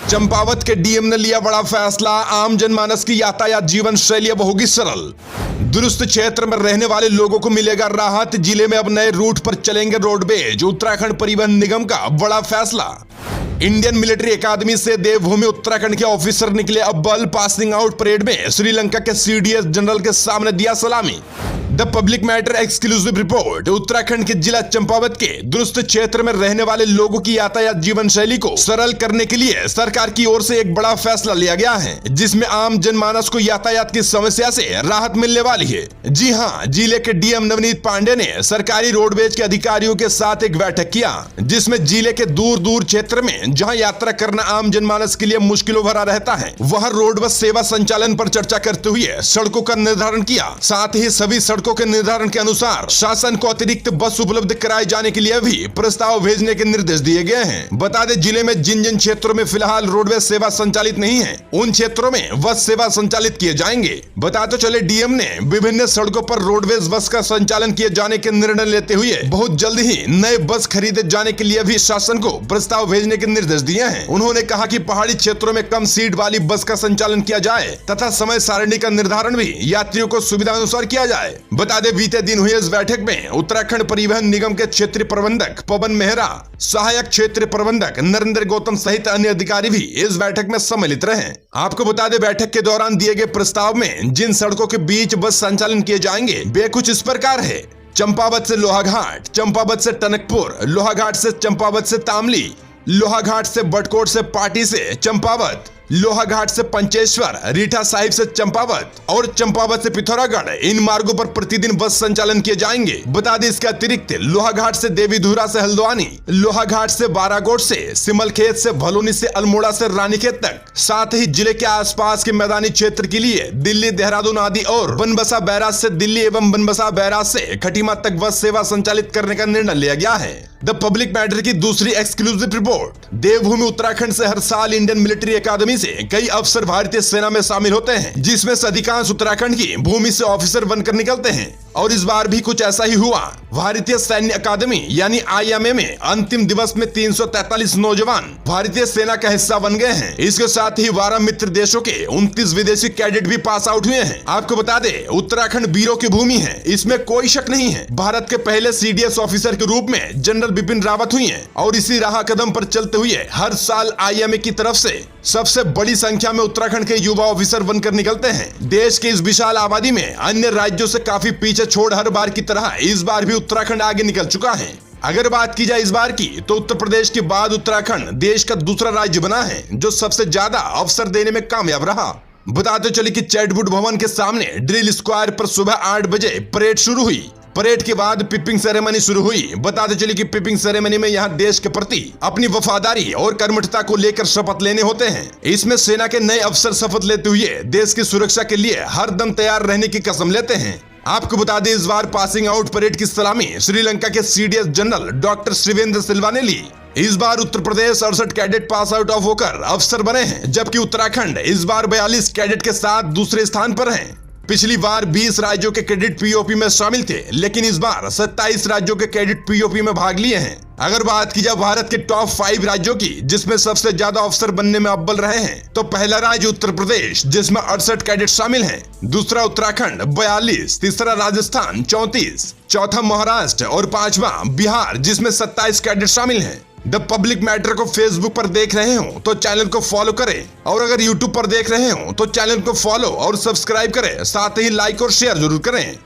चंपावत के डीएम ने लिया बड़ा फैसला, आम जनमानस की यातायात जीवन शैली अब होगी सरल। दुरुस्त क्षेत्र में रहने वाले लोगों को मिलेगा राहत, जिले में अब नए रूट पर चलेंगे रोडवेज। उत्तराखंड परिवहन निगम का बड़ा फैसला। इंडियन मिलिट्री एकेडमी से देवभूमि उत्तराखंड के ऑफिसर निकले अव्वल, पासिंग आउट परेड में श्रीलंका के सीडीएस जनरल के सामने दिया सलामी। The public matter exclusive report. Uttarakhand के जिला चंपावत के दुरुस्त क्षेत्र में रहने वाले लोगों की यातायात जीवन शैली को सरल करने के लिए सरकार की ओर से एक बड़ा फैसला लिया गया है, जिसमें आम जनमानस को यातायात की समस्या से राहत मिलने वाली है। जी हां, जिले के डीएम नवनीत पांडे ने सरकारी रोडवेज के अधिकारियों के साथ एक बैठक किया, जिसमें जिले के दूर दूर क्षेत्र में जहां यात्रा करना आम जनमानस के लिए मुश्किलों भरा रहता है, वहां रोड बस सेवा संचालन पर चर्चा करते हुए सड़कों का निर्धारण किया। साथ ही सभी सड़कों के निर्धारण के अनुसार शासन को अतिरिक्त बस उपलब्ध कराए जाने के लिए भी प्रस्ताव भेजने के निर्देश दिए गए हैं। बता दें, जिले में जिन जिन क्षेत्रों में फिलहाल रोडवेज सेवा संचालित नहीं है, उन क्षेत्रों में बस सेवा संचालित किए जाएंगे। बताते चले, डीएम ने विभिन्न सड़कों पर रोडवेज बस का संचालन किए जाने के निर्णय लेते हुए बहुत जल्द ही नए बस खरीदे जाने के लिए भी शासन को प्रस्ताव भेजने के निर्देश दिए हैं। उन्होंने कहा कि पहाड़ी क्षेत्रों में कम सीट वाली बस का संचालन किया जाए तथा समय सारणी का निर्धारण भी यात्रियों को सुविधा अनुसार किया जाए। बता दें, बीते दिन हुई इस बैठक में उत्तराखंड परिवहन निगम के क्षेत्रीय प्रबंधक पवन मेहरा, सहायक क्षेत्रीय प्रबंधक नरेंद्र गौतम सहित अन्य अधिकारी भी इस बैठक में सम्मिलित रहे। आपको बता दें, बैठक के दौरान दिए गए प्रस्ताव में जिन सड़कों के बीच बस संचालन किए जाएंगे वे कुछ इस प्रकार है। चंपावत से लोहाघाट, चंपावत से टनकपुर, लोहाघाट से चंपावत से तामली, लोहाघाट से बटकोट से पाटी से चंपावत, लोहाघाट से पंचेश्वर, रीठा साहिब से चंपावत और चंपावत से पिथौरागढ़। इन मार्गों पर प्रतिदिन बस संचालन किए जाएंगे। बता दें, इसके अतिरिक्त लोहाघाट से देवीधुरा से हल्द्वानी, लोहाघाट से बाराकोट से, सिमलखेत से भलुनी से अल्मोड़ा से रानीखेत तक, साथ ही जिले के आसपास के मैदानी क्षेत्र के लिए दिल्ली, देहरादून आदि और बनबसा बैराज से दिल्ली एवं बनबसा बैराज से खटीमा तक बस सेवा संचालित करने का निर्णय लिया गया है। द पब्लिक मैटर की दूसरी एक्सक्लूसिव रिपोर्ट। देवभूमि उत्तराखंड से हर साल इंडियन मिलिट्री एकेडमी से कई अफसर भारतीय सेना में शामिल होते हैं, जिसमें से अधिकांश उत्तराखंड की भूमि से ऑफिसर बनकर निकलते हैं। और इस बार भी कुछ ऐसा ही हुआ। भारतीय सैन्य अकादमी यानी आईएमए में अंतिम दिवस में 343 नौजवान भारतीय सेना का हिस्सा बन गए हैं। इसके साथ ही 12 मित्र देशों के 29 विदेशी कैडेट भी पास आउट हुए हैं। आपको बता दें, उत्तराखंड वीरों की भूमि है, इसमें कोई शक नहीं है। भारत के पहले सीडीएस ऑफिसर के रूप में जनरल बिपिन रावत हुई हैं और इसी राह कदम पर चलते हुए हर साल आईएमए की तरफ से सबसे बड़ी संख्या में उत्तराखंड के युवा ऑफिसर बनकर निकलते हैं। देश की इस विशाल आबादी में अन्य राज्यों से काफी पीछे छोड़ हर बार की तरह इस बार भी उत्तराखंड आगे निकल चुका है। अगर बात की जाए इस बार की, तो उत्तर प्रदेश के बाद उत्तराखंड देश का दूसरा राज्य बना है जो सबसे ज्यादा अवसर देने में कामयाब रहा। बताते चले कि चैटवुड भवन के सामने ड्रिल स्क्वायर पर सुबह 8 बजे परेड शुरू हुई। परेड के बाद पिपिंग सेरेमनी शुरू हुई। बताते चले कि पिपिंग सेरेमनी में यहाँ देश के प्रति अपनी वफादारी और कर्मठता को लेकर शपथ लेने होते हैं। इसमें सेना के नए अफसर शपथ लेते हुए देश की सुरक्षा के लिए हर दम तैयार रहने की कसम लेते हैं। आपको बता दें, इस बार पासिंग आउट परेड की सलामी श्रीलंका के सीडीएस जनरल डॉक्टर श्रीवेंद्र सिल्वा ने ली। इस बार Uttar Pradesh 68 cadet pass out of होकर अफसर बने हैं, जबकि उत्तराखंड इस बार 42 कैडेट के साथ दूसरे स्थान पर है। पिछली बार 20 राज्यों के कैडेट पीओपी में शामिल थे, लेकिन इस बार 27 राज्यों के कैडेट पीओपी में भाग लिए हैं। अगर बात की जाए भारत के टॉप 5 राज्यों की, जिसमें सबसे ज्यादा अफसर बनने में अव्वल रहे हैं, तो पहला राज्य उत्तर प्रदेश, जिसमें 68 कैडेट शामिल हैं। दूसरा उत्तराखंड 42, तीसरा राजस्थान 34, चौथा महाराष्ट्र और पांचवा बिहार, जिसमें 27 कैडेट शामिल हैं। द पब्लिक मैटर को फेसबुक पर देख रहे हो तो चैनल को फॉलो करें, और अगर यूट्यूब पर देख रहे हो तो चैनल को फॉलो और सब्सक्राइब करें, साथ ही लाइक और शेयर जरूर करें।